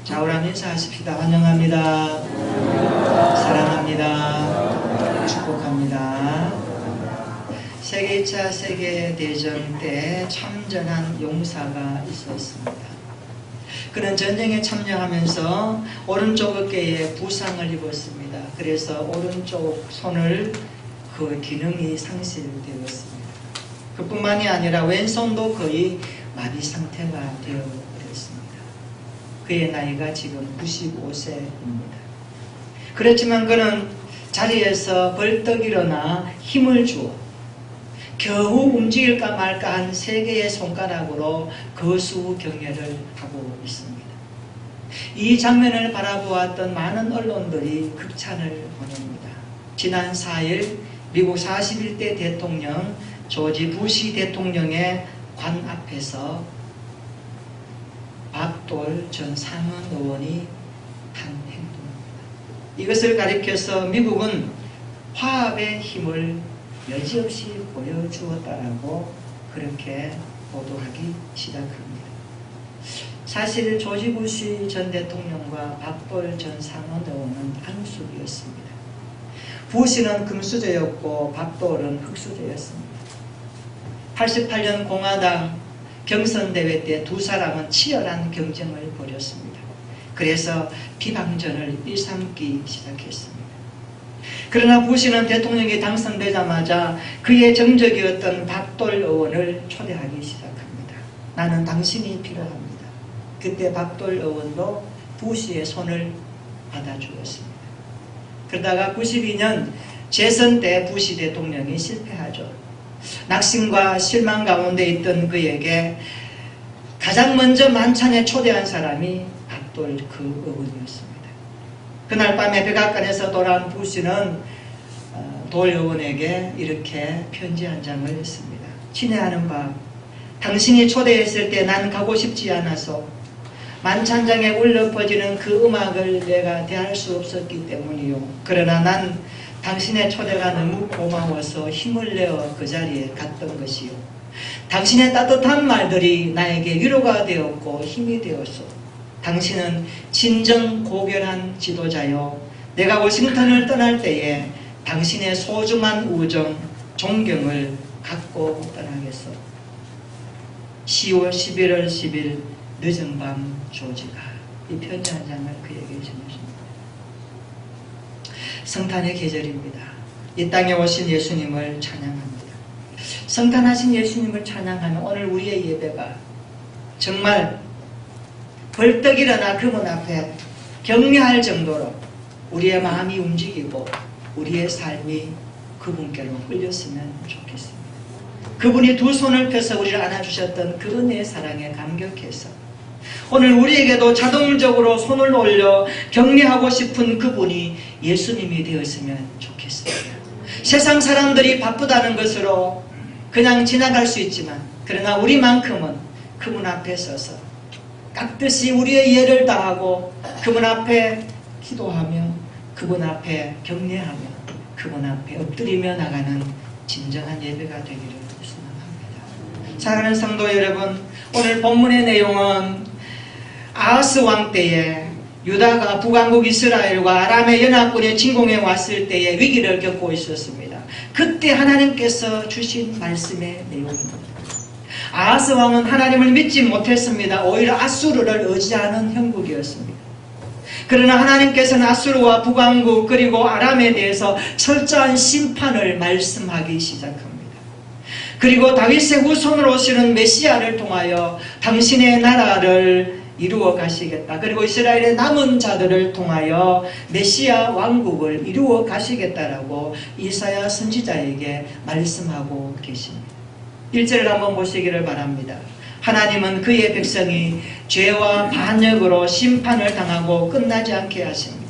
좌우랑 인사하십시다. 환영합니다. 사랑합니다. 축복합니다. 세계 2차 세계대전 때 참전한 용사가 있었습니다. 그는 전쟁에 참여하면서 오른쪽 어깨에 부상을 입었습니다. 그래서 오른쪽 손을 그 기능이 상실되었습니다. 그뿐만이 아니라 왼손도 거의 마비 상태가 되어버렸습니다. 그의 나이가 지금 95세입니다. 그렇지만 그는 자리에서 벌떡 일어나 힘을 주어 겨우 움직일까 말까 한 3개의 손가락으로 거수 경례를 하고 있습니다. 이 장면을 바라보았던 많은 언론들이 극찬을 보냅니다. 지난 4일 미국 41대 대통령 조지 부시 대통령의 관 앞에서 박돌 전 상원 의원이 한 행동입니다. 이것을 가리켜서 미국은 화합의 힘을 여지없이 보여주었다라고 그렇게 보도하기 시작합니다. 사실 조지 부시 전 대통령과 박돌 전 상원 의원은 안수이었습니다. 부시는 금수저였고 박돌은 흑수저였습니다. 88년 공화당 경선대회 때 두 사람은 치열한 경쟁을 벌였습니다. 그래서 비방전을 일삼기 시작했습니다. 그러나 부시는 대통령이 당선되자마자 그의 정적이었던 박돌 의원을 초대하기 시작합니다. 나는 당신이 필요합니다. 그때 박돌 의원도 부시의 손을 받아주었습니다. 그러다가 92년 재선 때 부시 대통령이 실패하죠. 낙심과 실망 가운데 있던 그에게 가장 먼저 만찬에 초대한 사람이 박돌 그 의원이었습니다. 그날 밤에 백악관에서 돌아온 부시는 돌 의원에게 이렇게 편지 한 장을 했습니다. 친애하는 박, 당신이 초대했을 때 난 가고 싶지 않아서 만찬장에 울려 퍼지는 그 음악을 내가 대할 수 없었기 때문이요. 그러나 난 당신의 초대가 너무 고마워서 힘을 내어 그 자리에 갔던 것이요. 당신의 따뜻한 말들이 나에게 위로가 되었고 힘이 되었소. 당신은 진정 고결한 지도자요. 내가 워싱턴을 떠날 때에 당신의 소중한 우정, 존경을 갖고 떠나겠소. 10월 11월 10일 늦은 밤 조지가 이 편지 한 장을 그에게 전했습니다. 성탄의 계절입니다. 이 땅에 오신 예수님을 찬양합니다. 성탄하신 예수님을 찬양하면 오늘 우리의 예배가 정말 벌떡 일어나 그분 앞에 격려할 정도로 우리의 마음이 움직이고 우리의 삶이 그분께로 흘렸으면 좋겠습니다. 그분이 두 손을 펴서 우리를 안아주셨던 그 은혜의 사랑에 감격해서 오늘 우리에게도 자동적으로 손을 올려 격려하고 싶은 그분이 예수님이 되었으면 좋겠습니다. 세상 사람들이 바쁘다는 것으로 그냥 지나갈 수 있지만 그러나 우리만큼은 그분 앞에 서서 깍듯이 우리의 예를 다하고 그분 앞에 기도하며 그분 앞에 격려하며 그분 앞에 엎드리며 나가는 진정한 예배가 되기를 소망합니다. 사랑하는 성도 여러분, 오늘 본문의 내용은 아하스 왕 때에 유다가 북왕국 이스라엘과 아람의 연합군의 진공에 왔을 때에 위기를 겪고 있었습니다. 그때 하나님께서 주신 말씀의 내용입니다. 아하스 왕은 하나님을 믿지 못했습니다. 오히려 아수르를 의지하는 형국이었습니다. 그러나 하나님께서는 아수르와 북왕국 그리고 아람에 대해서 철저한 심판을 말씀하기 시작합니다. 그리고 다윗의 후손으로 오시는 메시아를 통하여 당신의 나라를 이루어 가시겠다. 그리고 이스라엘의 남은 자들을 통하여 메시아 왕국을 이루어 가시겠다라고 이사야 선지자에게 말씀하고 계십니다. 1절을 한번 보시기를 바랍니다. 하나님은 그의 백성이 죄와 반역으로 심판을 당하고 끝나지 않게 하십니다.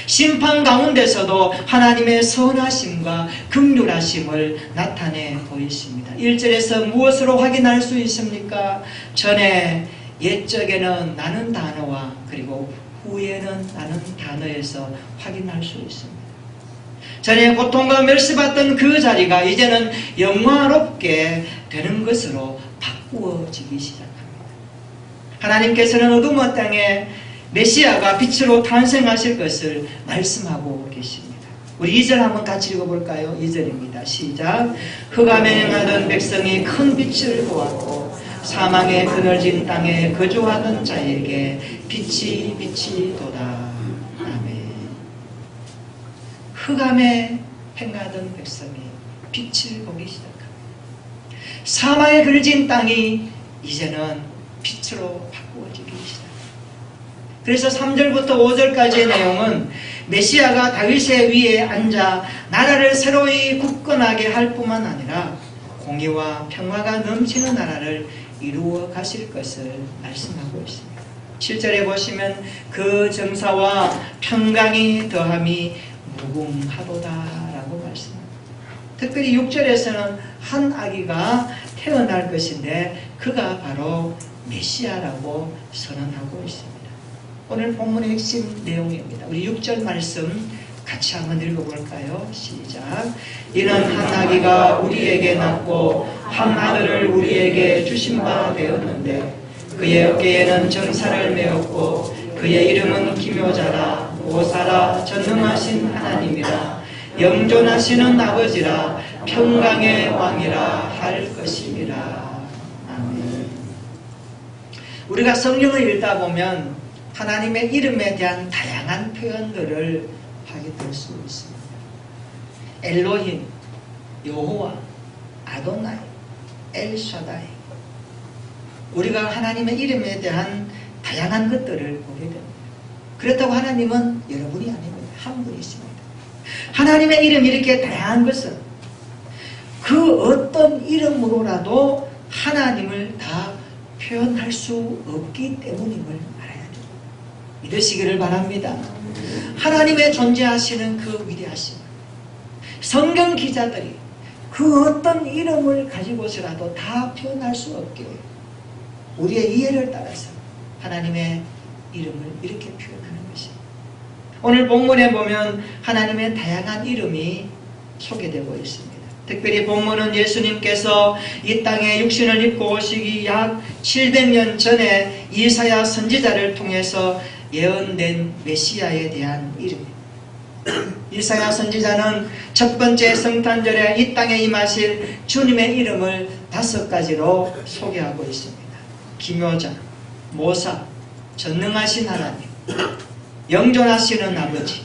심판 가운데서도 하나님의 선하심과 긍휼하심을 나타내 보이십니다. 1절에서 무엇으로 확인할 수 있습니까? 전에 옛적에는 나는 단어와 그리고 후에는 나는 단어에서 확인할 수 있습니다. 전에 고통과 멸시받던 그 자리가 이제는 영화롭게 되는 것으로 바꾸어지기 시작합니다. 하나님께서는 어둠의 땅에 메시아가 빛으로 탄생하실 것을 말씀하고 계십니다. 우리 2절 한번 같이 읽어볼까요? 2절입니다. 시작. 흑암에 행하던 백성이 큰 빛을 보았고 사망의 그늘진 땅에 거주하던 자에게 빛이 비치도다. 아멘. 흑암에 행하던 백성이 빛을 보기 시작합니다. 사망의 그늘진 땅이 이제는 빛으로 바꾸어지기 시작합니다. 그래서 3절부터 5절까지의 내용은 메시아가 다윗의 위에 앉아 나라를 새로이 굳건하게 할 뿐만 아니라 공의와 평화가 넘치는 나라를 이루어 가실 것을 말씀하고 있습니다. 7절에 보시면 그 정사와 평강이 더함이 무궁하도다라고 말씀합니다. 특별히 6절에서는 한 아기가 태어날 것인데 그가 바로 메시아라고 선언하고 있습니다. 오늘 본문의 핵심 내용입니다. 우리 6절 말씀 같이 한번 읽어볼까요? 시작. 이는 한 아기가 우리에게 낳고 한 아들을 우리에게 주신 바 되었는데 그의 어깨에는 정사를 메었고 그의 이름은 기묘자라 모사라 전능하신 하나님이라 영존하시는 아버지라 평강의 왕이라 할 것임이라. 아멘. 우리가 성경을 읽다 보면 하나님의 이름에 대한 다양한 표현들을 하게 될 수 있습니다. 엘로힘, 여호와, 아도나이, 엘샤다이. 우리가 하나님의 이름에 대한 다양한 것들을 보게 됩니다. 그렇다고 하나님은 여러분이 아닙니다. 한 분이십니다. 하나님의 이름이 이렇게 다양한 것은 그 어떤 이름으로라도 하나님을 다 표현할 수 없기 때문임을 알아야 됩니다. 믿으시기를 바랍니다. 하나님의 존재하시는 그 위대하심, 성경 기자들이 그 어떤 이름을 가지고서라도 다 표현할 수 없게 우리의 이해를 따라서 하나님의 이름을 이렇게 표현하는 것입니다. 오늘 본문에 보면 하나님의 다양한 이름이 소개되고 있습니다. 특별히 본문은 예수님께서 이 땅에 육신을 입고 오시기 약 700년 전에 이사야 선지자를 통해서 예언된 메시아에 대한 이름입니다. 이사야 선지자는 첫 번째 성탄절에 이 땅에 임하실 주님의 이름을 5가지로 소개하고 있습니다. 기묘자, 모사, 전능하신 하나님, 영존하시는 아버지,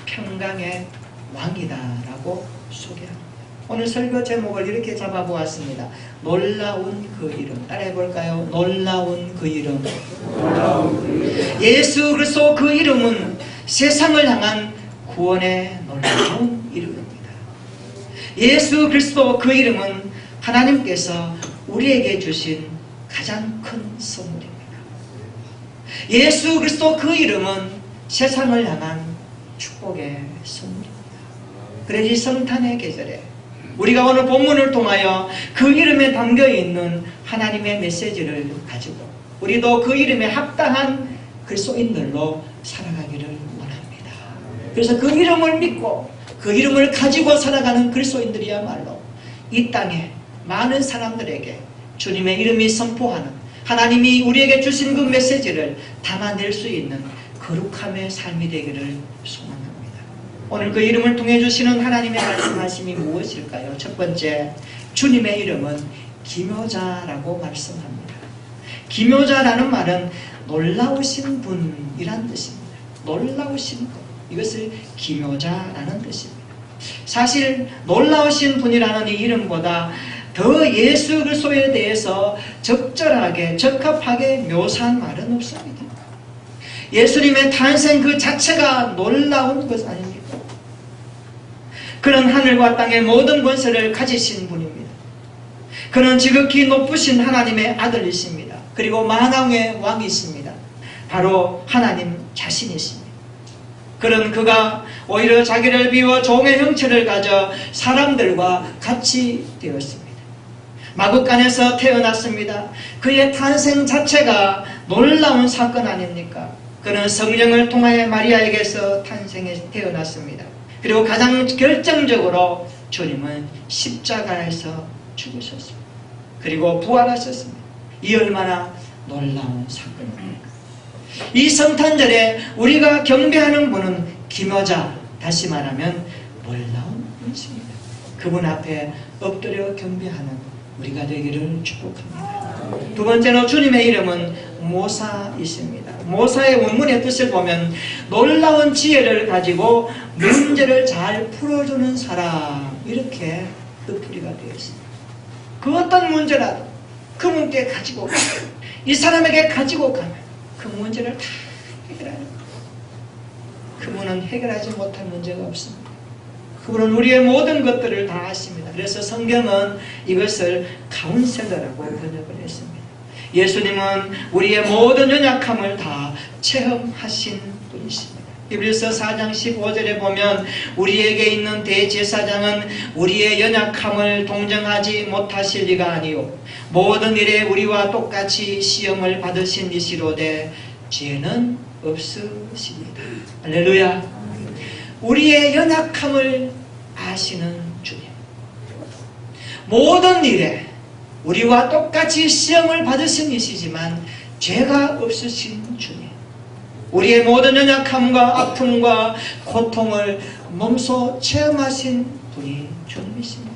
평강의 왕이다라고 소개합니다. 오늘 설교 제목을 이렇게 잡아보았습니다. 놀라운 그 이름. 따라해볼까요? 놀라운 그 이름. 예수 그리스도 그 이름은 세상을 향한 구원의 놀라운 이름입니다. 예수 그리스도 그 이름은 하나님께서 우리에게 주신 가장 큰 선물입니다. 예수 그리스도 그 이름은 세상을 향한 축복의 선물입니다. 그래서 이 성탄의 계절에 우리가 오늘 본문을 통하여 그 이름에 담겨있는 하나님의 메시지를 가지고 우리도 그 이름에 합당한 그리스도인들로 살아가기를 원합니다. 그래서 그 이름을 믿고 그 이름을 가지고 살아가는 그리스도인들이야말로 이 땅에 많은 사람들에게 주님의 이름이 선포하는 하나님이 우리에게 주신 그 메시지를 담아낼 수 있는 거룩함의 삶이 되기를 소망합니다. 오늘 그 이름을 통해 주시는 하나님의 말씀하심이 무엇일까요? 첫 번째, 주님의 이름은 기묘자라고 말씀합니다. 기묘자라는 말은 놀라우신 분이란 뜻입니다. 놀라우신 분, 이것을 기묘자라는 뜻입니다. 사실 놀라우신 분이라는 이 이름보다 더 예수 그리스도에 대해서 적절하게 적합하게 묘사한 말은 없습니다. 예수님의 탄생 그 자체가 놀라운 것 아닙니까? 그는 하늘과 땅의 모든 권세를 가지신 분입니다. 그는 지극히 높으신 하나님의 아들이십니다. 그리고 만왕의 왕이십니다. 바로 하나님 자신이십니다. 그가 오히려 자기를 비워 종의 형체를 가져 사람들과 같이 되었습니다. 마구간에서 태어났습니다. 그의 탄생 자체가 놀라운 사건 아닙니까? 그는 성령을 통하여 마리아에게서 태어났습니다. 그리고 가장 결정적으로 주님은 십자가에서 죽으셨습니다. 그리고 부활하셨습니다. 이 얼마나 놀라운 사건입니다. 이 성탄절에 우리가 경배하는 분은 기묘자, 다시 말하면 놀라운 분이십니다. 그분 앞에 엎드려 경배하는 우리가 되기를 축복합니다. 두 번째로 주님의 이름은 모사이십니다. 모사의 원문의 뜻을 보면 놀라운 지혜를 가지고 문제를 잘 풀어주는 사람, 이렇게 뜻풀이가 되어 있습니다. 그 어떤 문제라도 그분께 가지고 가면, 이 사람에게 가지고 가면 그 문제를 다 해결하는, 그분은 해결하지 못할 문제가 없습니다. 그분은 우리의 모든 것들을 다 아십니다. 그래서 성경은 이것을 카운셀러라고 번역을 했습니다. 예수님은 우리의 모든 연약함을 다 체험하신 분이십니다. 히브리서 4장 15절에 보면 우리에게 있는 대제사장은 우리의 연약함을 동정하지 못하실 리가 아니요 모든 일에 우리와 똑같이 시험을 받으신 이시로되 죄는 없으십니다. 할렐루야. 우리의 연약함을 아시는 주님, 모든 일에 우리와 똑같이 시험을 받으신 이시지만 죄가 없으신 주님, 우리의 모든 연약함과 아픔과 고통을 몸소 체험하신 분이 주님이십니다.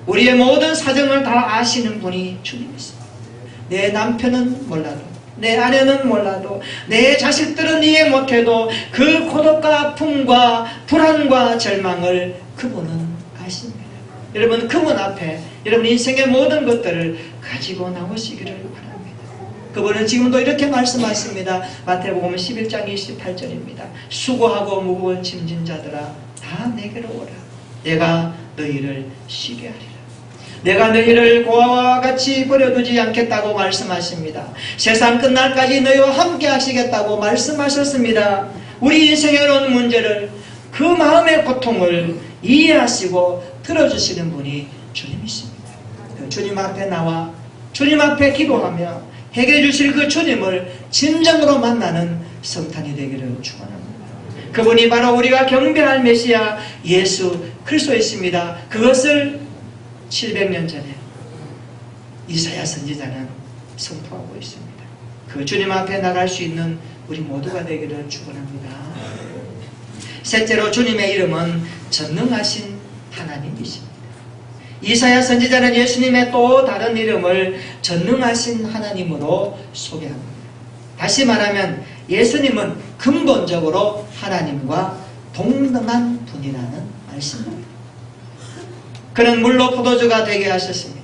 우리의 모든 사정을 다 아시는 분이 주님이십니다. 내 남편은 몰라도, 내 아내는 몰라도, 내 자식들은 이해 못해도 그 고독과 아픔과 불안과 절망을 그분은 아십니다. 여러분, 그분 앞에 여러분 인생의 모든 것들을 가지고 나오시기를 바랍니다. 그분은 지금도 이렇게 말씀하십니다. 마태복음 11장 28절입니다. 수고하고 무거운 짐진 자들아 다 내게로 오라. 내가 너희를 쉬게 하리라. 내가 너희를 고아와 같이 버려두지 않겠다고 말씀하십니다. 세상 끝날까지 너희와 함께 하시겠다고 말씀하셨습니다. 우리 인생에 오는 문제를, 그 마음의 고통을 이해하시고 들어주시는 분이 주님이십니다. 그 주님 앞에 나와 주님 앞에 기도하며 해결해 주실 그 주님을 진정으로 만나는 성탄이 되기를 축원합니다. 그분이 바로 우리가 경배할 메시아 예수 그리스도이십니다. 그것을 700년 전에 이사야 선지자는 선포하고 있습니다. 그 주님 앞에 나갈 수 있는 우리 모두가 되기를 축원합니다. 셋째로 주님의 이름은 전능하신 하나님이십니다. 이사야 선지자는 예수님의 또 다른 이름을 전능하신 하나님으로 소개합니다. 다시 말하면 예수님은 근본적으로 하나님과 동등한 분이라는 말씀입니다. 그는 물로 포도주가 되게 하셨습니다.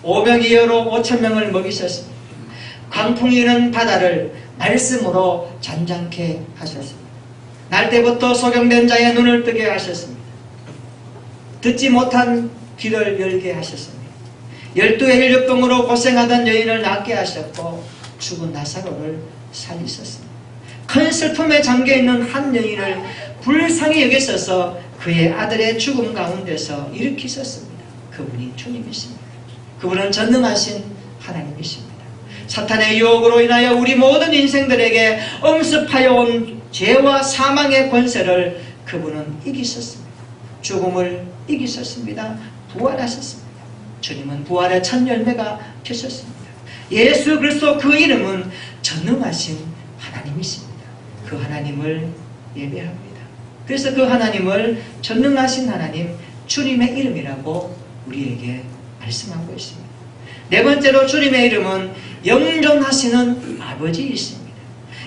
오병이어로 5,000명을 먹이셨습니다. 광풍이 는 바다를 말씀으로 잔잔케 하셨습니다. 날 때부터 소경된 자의 눈을 뜨게 하셨습니다. 듣지 못한 귀를 열게 하셨습니다. 12의 혈육병으로 고생하던 여인을 낫게 하셨고 죽은 나사로를 살리셨습니다. 큰 슬픔에 잠겨있는 한 여인을 불쌍히 여기셔서 그의 아들의 죽음 가운데서 일으키셨습니다. 그분이 주님이십니다. 그분은 전능하신 하나님이십니다. 사탄의 유혹으로 인하여 우리 모든 인생들에게 엄습하여 온 죄와 사망의 권세를 그분은 이기셨습니다. 죽음을 이기셨습니다. 부활하셨습니다. 주님은 부활의 첫 열매가 되셨습니다. 예수 그리스도 그 이름은 전능하신 하나님이십니다. 그 하나님을 예배합니다. 그래서 그 하나님을 전능하신 하나님, 주님의 이름이라고 우리에게 말씀하고 있습니다. 네 번째로 주님의 이름은 영존하시는 아버지이십니다.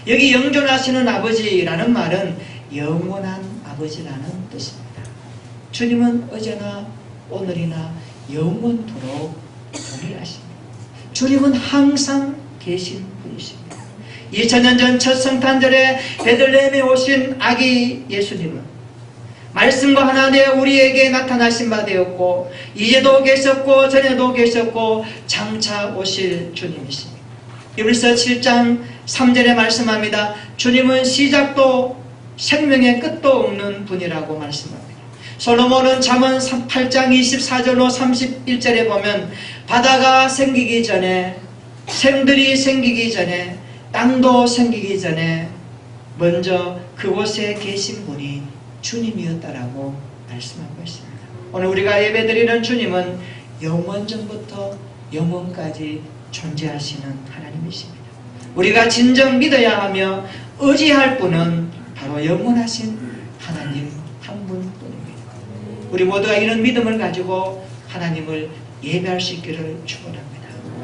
여기 영존하시는 아버지라는 말은 영원한 아버지라는 뜻입니다. 주님은 어제나 오늘이나 영원토록 동일하십니다. 주님은 항상 계신 분이십니다. 2000년 전 첫 성탄절에 베들레헴에 오신 아기 예수님은 말씀과 하나 되어 우리에게 나타나신 바 되었고 이제도 계셨고 전에도 계셨고 장차 오실 주님이십니다. 히브리서 7장 3절에 말씀합니다. 주님은 시작도 생명의 끝도 없는 분이라고 말씀합니다. 솔로몬은 잠언 8장 24절로 31절에 보면 바다가 생기기 전에, 생들이 생기기 전에, 땅도 생기기 전에 먼저 그곳에 계신 분이 주님이었다라고 말씀하고 있습니다. 오늘 우리가 예배드리는 주님은 영원 전부터 영원까지 존재하시는 하나님이십니다. 우리가 진정 믿어야 하며 의지할 분은 바로 영원하신 하나님 한 분뿐입니다. 우리 모두가 이런 믿음을 가지고 하나님을 예배할 수 있기를 축원합니다.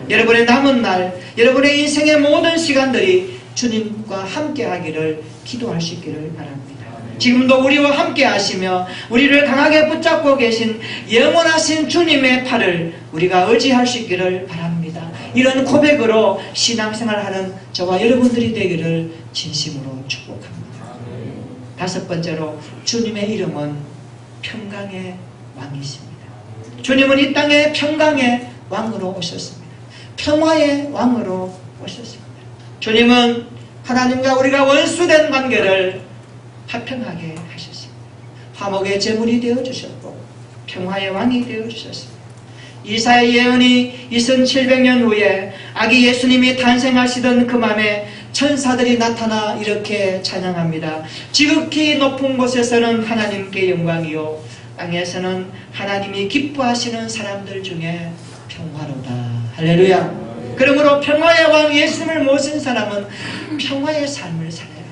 여러분의 남은 날, 여러분의 인생의 모든 시간들이 주님과 함께 하기를 기도할 수 있기를 바랍니다. 지금도 우리와 함께 하시며 우리를 강하게 붙잡고 계신 영원하신 주님의 팔을 우리가 의지할 수 있기를 바랍니다. 이런 고백으로 신앙생활하는 저와 여러분들이 되기를 진심으로 축복합니다. 다섯 번째로, 주님의 이름은 평강의 왕이십니다. 주님은 이 땅에 평강의 왕으로 오셨습니다. 평화의 왕으로 오셨습니다. 주님은 하나님과 우리가 원수된 관계를 화평하게 하셨습니다. 화목의 제물이 되어주셨고 평화의 왕이 되어주셨습니다. 이사야 예언이 2700년 후에 아기 예수님이 탄생하시던 그 밤에 천사들이 나타나 이렇게 찬양합니다. 지극히 높은 곳에서는 하나님께 영광이요 땅에서는 하나님이 기뻐하시는 사람들 중에 평화로다. 할렐루야. 그러므로 평화의 왕 예수님을 모신 사람은 평화의 삶을 살아야 합니다.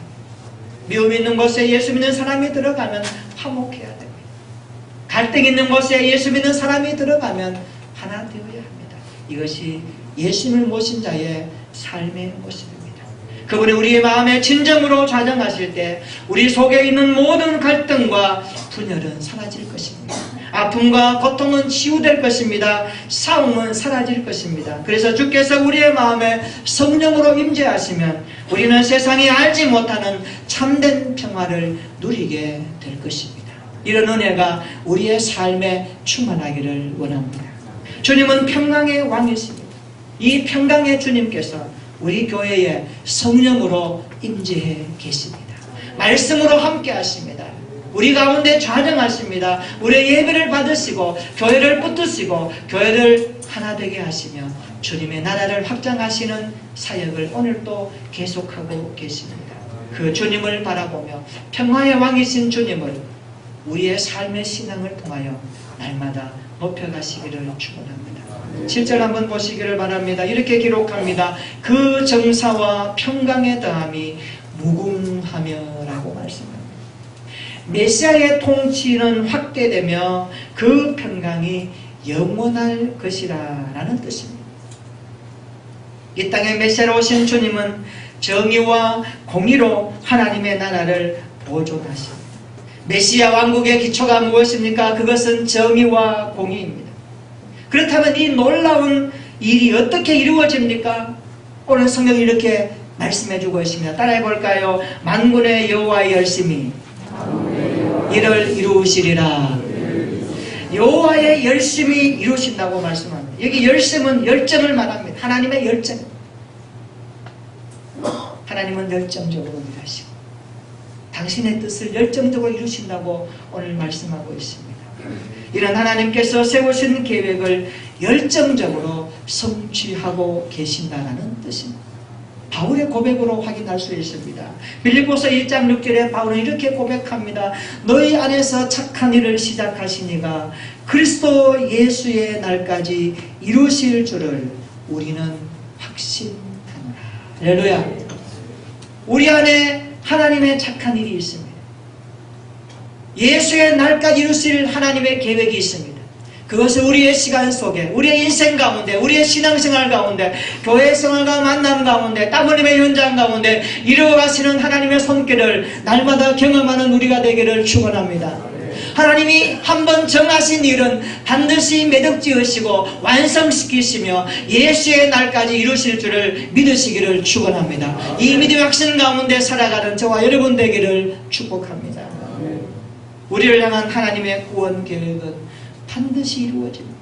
미움 있는 곳에 예수 믿는 사람이 들어가면 화목해야 됩니다. 갈등 있는 곳에 예수 믿는 사람이 들어가면 하나 되어야 합니다. 이것이 예수님을 모신 자의 삶의 모습입니다. 그분이 우리의 마음에 진정으로 좌정하실 때 우리 속에 있는 모든 갈등과 분열은 사라질 것입니다. 아픔과 고통은 치유될 것입니다. 싸움은 사라질 것입니다. 그래서 주께서 우리의 마음에 성령으로 임재하시면 우리는 세상이 알지 못하는 참된 평화를 누리게 될 것입니다. 이런 은혜가 우리의 삶에 충만하기를 원합니다. 주님은 평강의 왕이십니다. 이 평강의 주님께서 우리 교회에 성령으로 임재해 계십니다. 말씀으로 함께 하십니다. 우리 가운데 좌정하십니다. 우리의 예배를 받으시고 교회를 붙드시고 교회를 하나 되게 하시며 주님의 나라를 확장하시는 사역을 오늘도 계속하고 계십니다. 그 주님을 바라보며 평화의 왕이신 주님을 우리의 삶의 신앙을 통하여 날마다 높여가시기를 축원합니다. 7절 한번 보시기를 바랍니다. 이렇게 기록합니다. 그 정사와 평강의 다함이 무궁하며 라고 말씀합니다. 메시아의 통치는 확대되며 그 평강이 영원할 것이라 라는 뜻입니다. 이 땅에 메시아로 오신 주님은 정의와 공의로 하나님의 나라를 보존하십니다. 메시아 왕국의 기초가 무엇입니까? 그것은 정의와 공의입니다. 그렇다면 이 놀라운 일이 어떻게 이루어집니까? 오늘 성경이 이렇게 말씀해주고 있습니다. 따라해 볼까요? 만군의 여호와의 열심히 이를 이루시리라. 여호와의 열심히 이루신다고 말씀합니다. 여기 열심은 열정을 말합니다. 하나님의 열정. 하나님은 열정적으로 일하시고 당신의 뜻을 열정적으로 이루신다고 오늘 말씀하고 있습니다. 이런 하나님께서 세우신 계획을 열정적으로 성취하고 계신다는 뜻입니다. 바울의 고백으로 확인할 수 있습니다. 빌립보서 1장 6절에 바울은 이렇게 고백합니다. 너희 안에서 착한 일을 시작하시니가 그리스도 예수의 날까지 이루실 줄을 우리는 확신하노라. 할렐루야. 우리 안에 하나님의 착한 일이 있습니다. 예수의 날까지 이루실 하나님의 계획이 있습니다. 그것을 우리의 시간 속에, 우리의 인생 가운데, 우리의 신앙생활 가운데, 교회 생활과 만남 가운데, 땀 흘림의 현장 가운데 이루어가시는 하나님의 손길을 날마다 경험하는 우리가 되기를 축원합니다. 하나님이 한번 정하신 일은 반드시 매듭지으시고 완성시키시며 예수의 날까지 이루실 줄을 믿으시기를 축원합니다. 이 믿음의 확신 가운데 살아가는 저와 여러분 되기를 축복합니다. 우리를 향한 하나님의 구원 계획은 반드시 이루어집니다.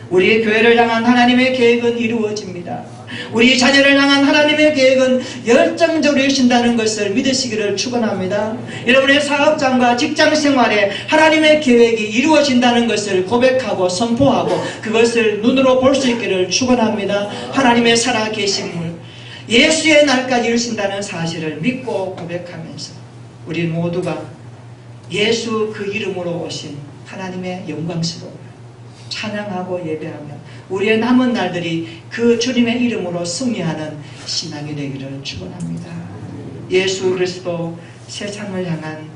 우리의 교회를 향한 하나님의 계획은 이루어집니다. 우리 자녀를 향한 하나님의 계획은 열정적으로 이루신다는 것을 믿으시기를 축원합니다. 여러분의 사업장과 직장생활에 하나님의 계획이 이루어진다는 것을 고백하고 선포하고 그것을 눈으로 볼 수 있기를 축원합니다. 하나님의 살아계심을 예수의 날까지 이루신다는 사실을 믿고 고백하면서 우리 모두가 예수 그 이름으로 오신 하나님의 영광스러운 찬양하고 예배하며 우리의 남은 날들이 그 주님의 이름으로 승리하는 신앙이 되기를 축원합니다. 예수 그리스도 세상을 향한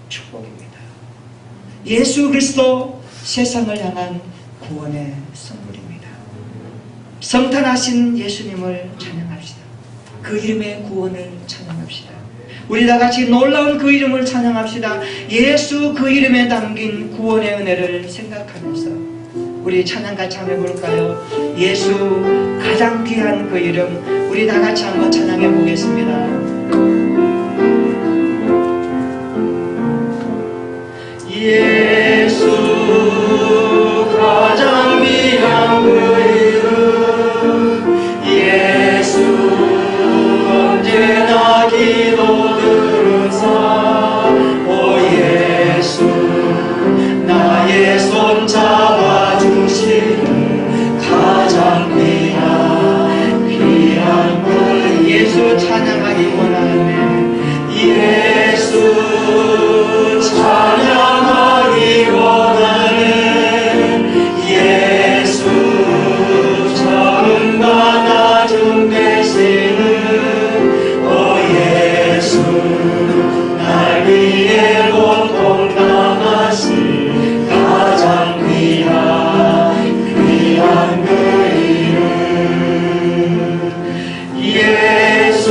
축복입니다. 예수 그리스도 세상을 향한 구원의 선물입니다. 성탄하신 예수님을 찬양합시다. 그 이름의 구원을 찬양합시다. 우리 다같이 놀라운 그 이름을 찬양합시다. 예수 그 이름에 담긴 구원의 은혜를 생각하면서 우리 찬양 같이 한번 해볼까요? 예수 가장 귀한 그 이름, 우리 다같이 한번 찬양해 보겠습니다. 예수 가장 귀한 그 이름, 예수 언제나 기도 들으사, 오 예수 나의 손 잡아주시는 가장 귀한 그 예수 찬양하기 원하네. 예수 찬양하기 원하네. 예수 적음과 낮음 되시는 오 예수 날 위해 고통 당하신 가장 귀한 그 이름 예수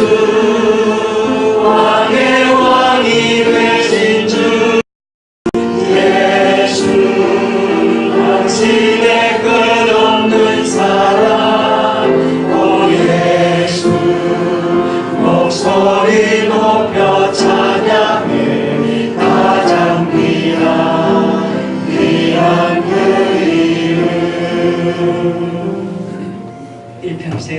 왕의 왕이 되신 주 예수 당신의 끝없는 사랑 오 예수 목소리 높여 찬양해 가장 귀한 그 이름 일평생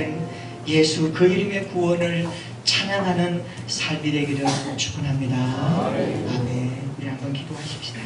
예수 그 이름의 구원을 찬양하는 삶이 되기를 축원합니다. 아멘. 우리 한번 기도하십시다.